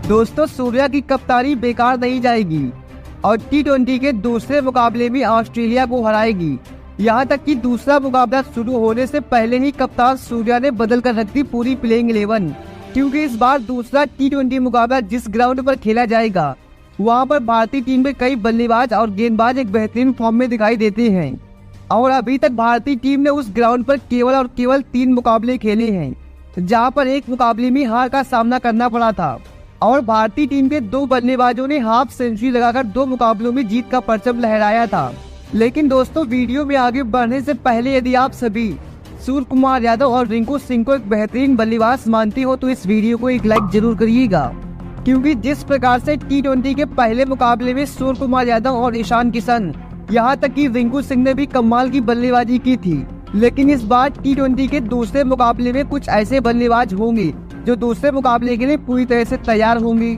दोस्तों, सूर्या की कप्तानी बेकार नहीं जाएगी और T20 के दूसरे मुकाबले में ऑस्ट्रेलिया को हराएगी। यहां तक कि दूसरा मुकाबला शुरू होने से पहले ही कप्तान सूर्या ने बदल कर रख दी पूरी प्लेइंग 11, क्योंकि इस बार दूसरा T20 मुकाबला जिस ग्राउंड पर खेला जाएगा वहां पर भारतीय टीम में कई बल्लेबाज और गेंदबाज एक बेहतरीन फॉर्म में दिखाई देते हैं और अभी तक भारतीय टीम ने उस ग्राउंड पर केवल 3 मुकाबले खेले हैं, जहां पर एक मुकाबले में हार का सामना करना पड़ा था और भारतीय टीम के 2 बल्लेबाजों ने हाफ सेंचुरी लगाकर 2 मुकाबलों में जीत का परचम लहराया था। लेकिन दोस्तों, वीडियो में आगे बढ़ने से पहले यदि आप सभी सूर्य कुमार यादव और रिंकू सिंह को एक बेहतरीन बल्लेबाज मानते हो तो इस वीडियो को एक लाइक जरूर करिएगा, क्योंकि जिस प्रकार से T20 के पहले मुकाबले में सूर्य कुमार यादव और ईशान किशन, यहाँ तक कि रिंकू सिंह ने भी कमाल की बल्लेबाजी की थी, लेकिन इस बार T20 के दूसरे मुकाबले में कुछ ऐसे बल्लेबाज होंगे जो दूसरे मुकाबले के लिए पूरी तरह से तैयार होंगे।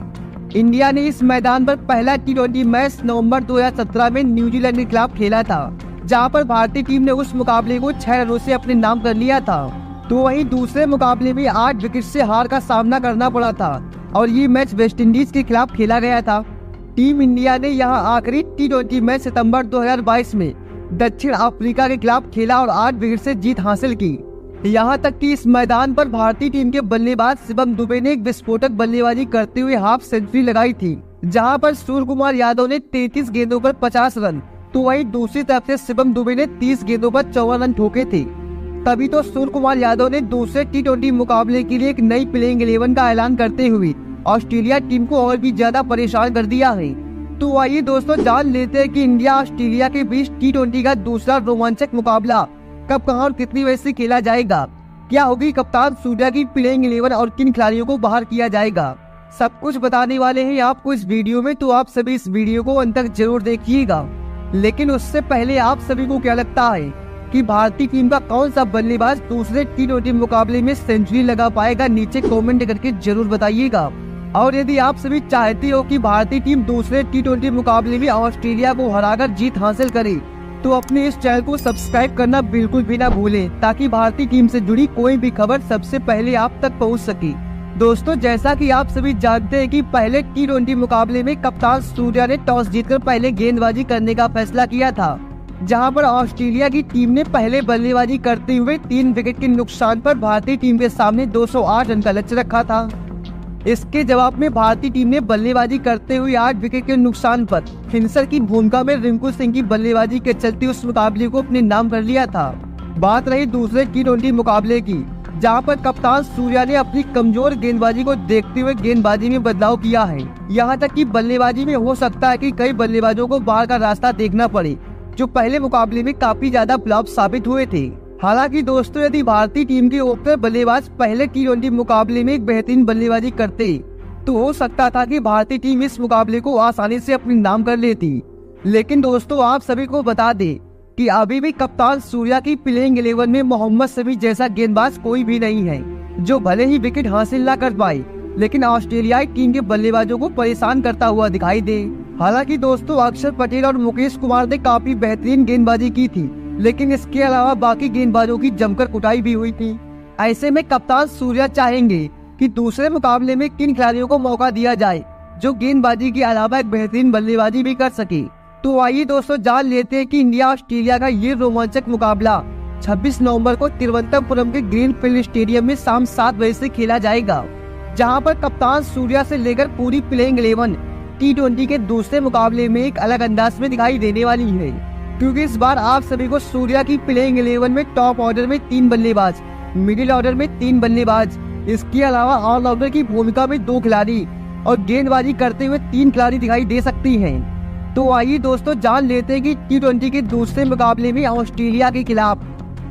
इंडिया ने इस मैदान पर पहला T20 मैच नवंबर 2017 में न्यूजीलैंड के खिलाफ खेला था, जहां पर भारतीय टीम ने उस मुकाबले को 6 रनों से अपने नाम कर लिया था। तो वहीं दूसरे मुकाबले में 8 विकेट से हार का सामना करना पड़ा था और ये मैच वेस्टइंडीज के खिलाफ खेला गया था। टीम इंडिया ने यहां आखिरी T20 मैच सितंबर 2022 में दक्षिण अफ्रीका के खिलाफ खेला और 8 विकेट से जीत हासिल की। यहां तक कि इस मैदान पर भारतीय टीम के बल्लेबाज शिवम दुबे ने एक विस्फोटक बल्लेबाजी करते हुए हाफ सेंचुरी लगाई थी, जहां पर सूर्य कुमार यादव ने 33 गेंदों पर 50 रन, तो वहीं दूसरी तरफ से शिवम दुबे ने 30 गेंदों पर 54 रन ठोके थे। तभी तो सूर्य कुमार यादव ने दूसरे T20 मुकाबले के लिए एक नई प्लेइंग 11 का ऐलान करते हुए ऑस्ट्रेलिया टीम को और भी ज्यादा परेशान कर दिया है। तो आइए दोस्तों, जान लेते हैं कि इंडिया ऑस्ट्रेलिया के बीच T20 का दूसरा रोमांचक मुकाबला कब, कहां और कितनी बजे से खेला जाएगा, क्या होगी कप्तान सूर्या की प्लेइंग 11 और किन खिलाड़ियों को बाहर किया जाएगा, सब कुछ बताने वाले हैं आपको इस वीडियो में। तो आप सभी इस वीडियो को अंत तक जरूर देखिएगा। लेकिन उससे पहले आप सभी को क्या लगता है कि भारतीय टीम का कौन सा बल्लेबाज दूसरे T20 मुकाबले में सेंचुरी लगा पाएगा, नीचे कमेंट करके जरूर बताइएगा। और यदि आप सभी चाहते हो कि भारतीय टीम दूसरे T20 मुकाबले में ऑस्ट्रेलिया को हराकर जीत हासिल करे तो अपने इस चैनल को सब्सक्राइब करना बिल्कुल भी ना भूलें, ताकि भारतीय टीम से जुड़ी कोई भी खबर सबसे पहले आप तक पहुंच सके। दोस्तों, जैसा कि आप सभी जानते हैं कि पहले T20 मुकाबले में कप्तान सूर्या ने टॉस जीतकर पहले गेंदबाजी करने का फैसला किया था, जहां पर ऑस्ट्रेलिया की टीम ने पहले बल्लेबाजी करते हुए 3 विकेट के नुकसान पर भारतीय टीम के सामने 208 रन का लक्ष्य रखा था। इसके जवाब में भारतीय टीम ने बल्लेबाजी करते हुए 8 विकेट के नुकसान पर फिनिशर की भूमिका में रिंकू सिंह की बल्लेबाजी के चलते उस मुकाबले को अपने नाम कर लिया था। बात रही दूसरे T20 मुकाबले की, जहां पर कप्तान सूर्या ने अपनी कमजोर गेंदबाजी को देखते हुए गेंदबाजी में बदलाव किया है। यहां तक कि बल्लेबाजी में हो सकता है कि कई बल्लेबाजों को बाहर का रास्ता देखना पड़े, जो पहले मुकाबले में काफी ज्यादा फ्लॉप साबित हुए थे। हालांकि दोस्तों, यदि भारतीय टीम के ओपनर बल्लेबाज पहले T20 मुकाबले में एक बेहतरीन बल्लेबाजी करते तो हो सकता था कि भारतीय टीम इस मुकाबले को आसानी से अपने नाम कर लेती। लेकिन दोस्तों, आप सभी को बता दें कि अभी भी कप्तान सूर्या की प्लेइंग 11 में मोहम्मद शमी जैसा गेंदबाज कोई भी नहीं है, जो भले ही विकेट हासिल न कर पाए लेकिन ऑस्ट्रेलियाई टीम के बल्लेबाजों को परेशान करता हुआ दिखाई दे। हालांकि दोस्तों, अक्षर पटेल और मुकेश कुमार ने काफी बेहतरीन गेंदबाजी की थी, लेकिन इसके अलावा बाकी गेंदबाजों की जमकर कुटाई भी हुई थी। ऐसे में कप्तान सूर्या चाहेंगे कि दूसरे मुकाबले में किन खिलाड़ियों को मौका दिया जाए जो गेंदबाजी के अलावा एक बेहतरीन बल्लेबाजी भी कर सके। तो आइए दोस्तों, जान लेते हैं कि इंडिया ऑस्ट्रेलिया का ये रोमांचक मुकाबला 26 नवंबर को तिरुवनंतपुरम के ग्रीनफील्ड स्टेडियम में शाम 7 बजे से खेला जाएगा, जहां पर कप्तान सूर्या से लेकर पूरी प्लेइंग 11 T20 के दूसरे मुकाबले में एक अलग अंदाज में दिखाई देने वाली है, क्योंकि इस बार आप सभी को सूर्या की प्लेइंग 11 में टॉप ऑर्डर में 3 बल्लेबाज, मिडिल ऑर्डर में 3 बल्लेबाज, इसके अलावा ऑलराउंडर की भूमिका में 2 खिलाड़ी और गेंदबाजी करते हुए 3 खिलाड़ी दिखाई दे सकती हैं। तो आइए दोस्तों, जान लेते हैं कि T20 के दूसरे मुकाबले में ऑस्ट्रेलिया के खिलाफ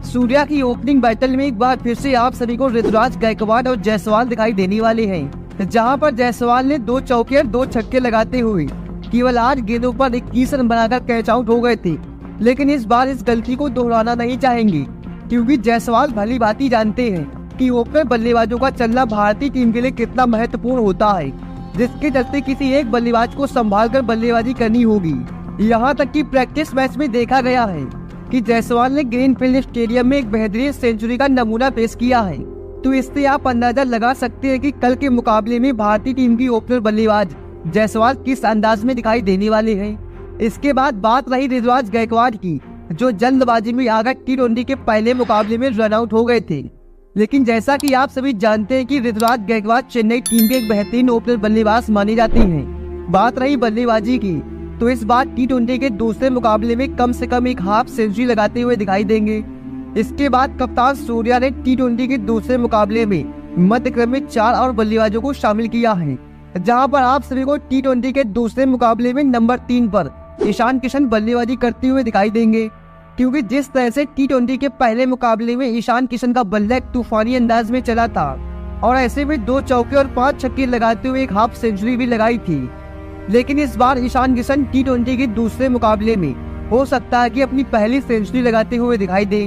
सूर्या की ओपनिंग बैटल में एक बार फिर से आप सभी को ऋतुराज गायकवाड़ और जायसवाल दिखाई देने वाले हैं, जहां पर जायसवाल ने 2 चौके और 2 छक्के लगाते हुए केवल 8 गेंदों पर 21 रन बनाकर कैच आउट हो गए थे। लेकिन इस बार इस गलती को दोहराना नहीं चाहेंगे, क्योंकि जायसवाल भली भांति जानते हैं कि ओपनर बल्लेबाजों का चलना भारतीय टीम के लिए कितना महत्वपूर्ण होता है, जिसके चलते किसी एक बल्लेबाज को संभालकर बल्लेबाजी करनी होगी। यहाँ तक कि प्रैक्टिस मैच में देखा गया है कि जायसवाल ने ग्रीनफील्ड स्टेडियम में एक बेहतरीन सेंचुरी का नमूना पेश किया है, तो इससे आप अंदाजा लगा सकते हैं कि कल के मुकाबले में भारतीय टीम की ओपनर बल्लेबाज जायसवाल किस अंदाज में दिखाई देने वाले हैं। इसके बाद बात रही ऋतुराज गायकवाड़ की, जो जल्दबाजी में आकर T20 के पहले मुकाबले में रन आउट हो गए थे। लेकिन जैसा कि आप सभी जानते हैं कि ऋतुराज गायकवाड़ चेन्नई टीम के एक बेहतरीन ओपनर बल्लेबाज मानी जाती हैं। बात रही बल्लेबाजी की, तो इस बार T20 के दूसरे मुकाबले में कम से कम एक हाफ सेंचुरी लगाते हुए दिखाई देंगे। इसके बाद कप्तान सूर्या ने T20 के दूसरे मुकाबले में मध्य क्रम में 4 और बल्लेबाजों को शामिल किया है, जहां पर आप सभी को T20 के दूसरे मुकाबले में नंबर 3 पर ईशान किशन बल्लेबाजी करते हुए दिखाई देंगे। क्योंकि जिस तरह से T20 के पहले मुकाबले में ईशान किशन का बल्ला एक तूफानी अंदाज में चला था और ऐसे में 2 चौके और 5 छक्के लगाते हुए एक हाफ सेंचुरी भी लगाई थी, लेकिन इस बार ईशान किशन T20 के दूसरे मुकाबले में हो सकता है कि अपनी पहली सेंचुरी लगाते हुए दिखाई दे।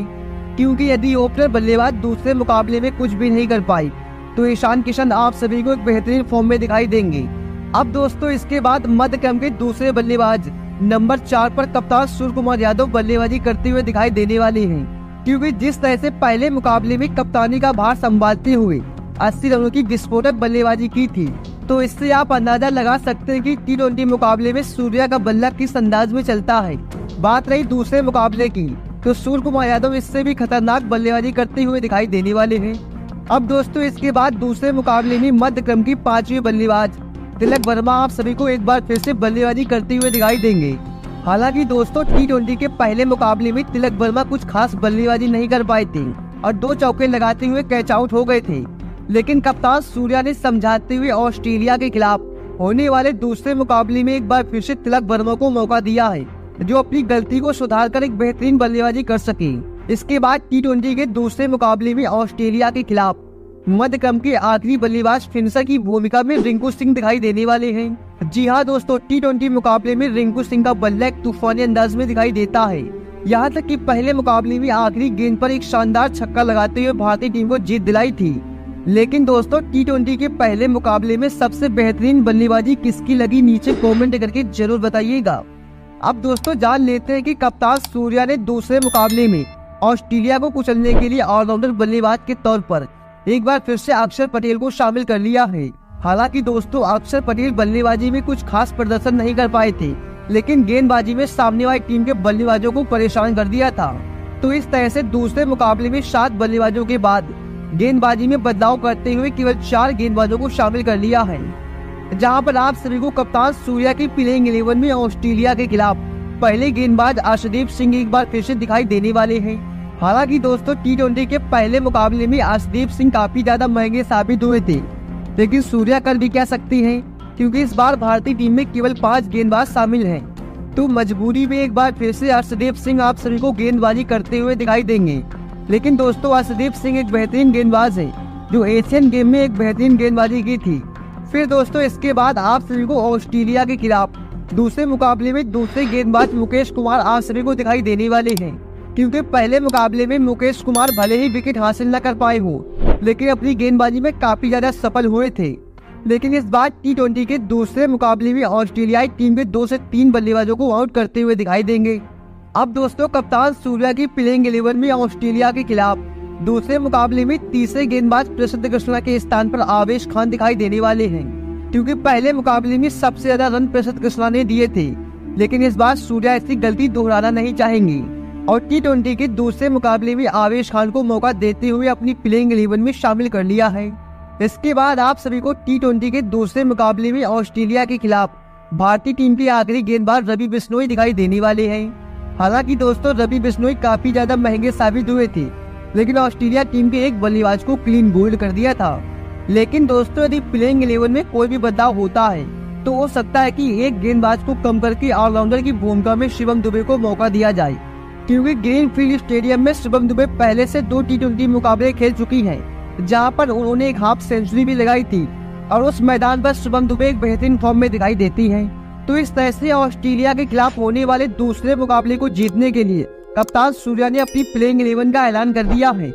क्योंकि यदि ओपनर बल्लेबाज दूसरे मुकाबले में कुछ भी नहीं कर पाई तो ईशान किशन आप सभी को एक बेहतरीन फॉर्म में दिखाई देंगे। अब दोस्तों इसके बाद मध्य क्रम के दूसरे बल्लेबाज नंबर 4 पर कप्तान सूर्य कुमार यादव बल्लेबाजी करते हुए दिखाई देने वाले हैं। क्योंकि जिस तरह से पहले मुकाबले में कप्तानी का भार संभालते हुए 80 रनों की विस्फोटक बल्लेबाजी की थी, तो इससे आप अंदाजा लगा सकते हैं कि T20 मुकाबले में सूर्या का बल्ला किस अंदाज में चलता है। बात रही दूसरे मुकाबले की, तो सूर्य कुमार यादव इससे भी खतरनाक बल्लेबाजी करते हुए दिखाई देने वाले हैं। अब दोस्तों इसके बाद दूसरे मुकाबले में मध्य क्रम की 5वीं बल्लेबाज तिलक वर्मा आप सभी को एक बार फिर से बल्लेबाजी करते हुए दिखाई देंगे। हालांकि दोस्तों T20 के पहले मुकाबले में तिलक वर्मा कुछ खास बल्लेबाजी नहीं कर पाए थे और 2 चौके लगाते हुए कैच आउट हो गए थे, लेकिन कप्तान सूर्या ने समझाते हुए ऑस्ट्रेलिया के खिलाफ होने वाले दूसरे मुकाबले में एक बार फिर से तिलक वर्मा को मौका दिया है, जो अपनी गलती को सुधारकर एक बेहतरीन बल्लेबाजी कर सके। इसके बाद T20 के दूसरे मुकाबले में ऑस्ट्रेलिया के खिलाफ मध्य क्रम के आखिरी बल्लेबाज फिनिशर की भूमिका में रिंकू सिंह दिखाई देने वाले हैं। जी हां दोस्तों, T20 मुकाबले में रिंकू सिंह का बल्ला एक तूफानी अंदाज में दिखाई देता है। यहां तक कि पहले मुकाबले में आखिरी गेंद पर एक शानदार छक्का लगाते हुए भारतीय टीम को जीत दिलाई थी। लेकिन दोस्तों T20 के पहले मुकाबले में सबसे बेहतरीन बल्लेबाजी किसकी लगी, नीचे कमेंट करके जरूर बताइएगा। अब दोस्तों जान लेते हैं कि कप्तान सूर्या ने दूसरे मुकाबले में ऑस्ट्रेलिया को कुचलने के लिए ऑलराउंडर बल्लेबाज के तौर पर एक बार फिर से अक्षर पटेल को शामिल कर लिया है। हालांकि दोस्तों अक्षर पटेल बल्लेबाजी में कुछ खास प्रदर्शन नहीं कर पाए थे, लेकिन गेंदबाजी में सामने वाली टीम के बल्लेबाजों को परेशान कर दिया था। तो इस तरह से दूसरे मुकाबले में 7 बल्लेबाजों के बाद गेंदबाजी में बदलाव करते हुए केवल 4 गेंदबाजों को शामिल कर लिया है, जहां पर आप सभी को कप्तान सूर्या की प्लेइंग 11 में ऑस्ट्रेलिया के खिलाफ पहले गेंदबाज अर्शदीप सिंह एक बार फिर से दिखाई देने वाले हैं। हालांकि दोस्तों T20 के पहले मुकाबले में अर्शदीप सिंह काफी ज्यादा महंगे साबित हुए थे, लेकिन सूर्या कर भी क्या सकते हैं, क्योंकि इस बार भारतीय टीम में केवल 5 गेंदबाज शामिल हैं। तो मजबूरी में एक बार फिर से अर्शदीप सिंह आप सभी को गेंदबाजी करते हुए दिखाई देंगे। लेकिन दोस्तों अर्शदीप सिंह एक बेहतरीन गेंदबाज है, जो एशियन गेम में एक बेहतरीन गेंदबाजी की थी। फिर दोस्तों इसके बाद आप सभी को ऑस्ट्रेलिया के खिलाफ दूसरे मुकाबले में दूसरे गेंदबाज मुकेश कुमार आप सभी को दिखाई देने वाले हैं। क्योंकि पहले मुकाबले में मुकेश कुमार भले ही विकेट हासिल न कर पाए हो, लेकिन अपनी गेंदबाजी में काफी ज्यादा सफल हुए थे। लेकिन इस बार T20 के दूसरे मुकाबले में ऑस्ट्रेलियाई टीम के 2 से 3 बल्लेबाजों को आउट करते हुए दिखाई देंगे। अब दोस्तों कप्तान सूर्या की प्लेइंग 11 में ऑस्ट्रेलिया के खिलाफ दूसरे मुकाबले में तीसरे गेंदबाज प्रसिद्ध कृष्णा के स्थान पर आवेश खान दिखाई देने वाले हैं। क्योंकि पहले मुकाबले में सबसे ज्यादा रन प्रसिद्ध कृष्णा ने दिए थे, लेकिन इस बार सूर्या ऐसी गलती दोहराना नहीं चाहेंगी और T20 के दूसरे मुकाबले में आवेश खान को मौका देते हुए अपनी प्लेइंग 11 में शामिल कर लिया है। इसके बाद आप सभी को T20 के दूसरे मुकाबले में ऑस्ट्रेलिया के खिलाफ भारतीय टीम के आखिरी गेंदबाज रवि बिश्नोई दिखाई देने वाले हैं। हालांकि दोस्तों रवि बिश्नोई काफी ज्यादा महंगे साबित हुए थे, लेकिन ऑस्ट्रेलिया टीम के एक बल्लेबाज को क्लीन बोल्ड कर दिया था। लेकिन दोस्तों यदि प्लेइंग 11 में कोई भी बदलाव होता है तो हो सकता है कि एक गेंदबाज को कम करके ऑलराउंडर की भूमिका में शिवम दुबे को मौका दिया जाए। क्योंकि ग्रीनफील्ड स्टेडियम में शिवम दुबे पहले से 2 T20 मुकाबले खेल चुकी हैं, जहां पर उन्होंने एक हाफ सेंचुरी भी लगाई थी और उस मैदान पर शिवम दुबे एक बेहतरीन फॉर्म में दिखाई देती हैं। तो इस तरह से ऑस्ट्रेलिया के खिलाफ होने वाले दूसरे मुकाबले को जीतने के लिए कप्तान सूर्या ने अपनी प्लेइंग 11 का ऐलान कर दिया है।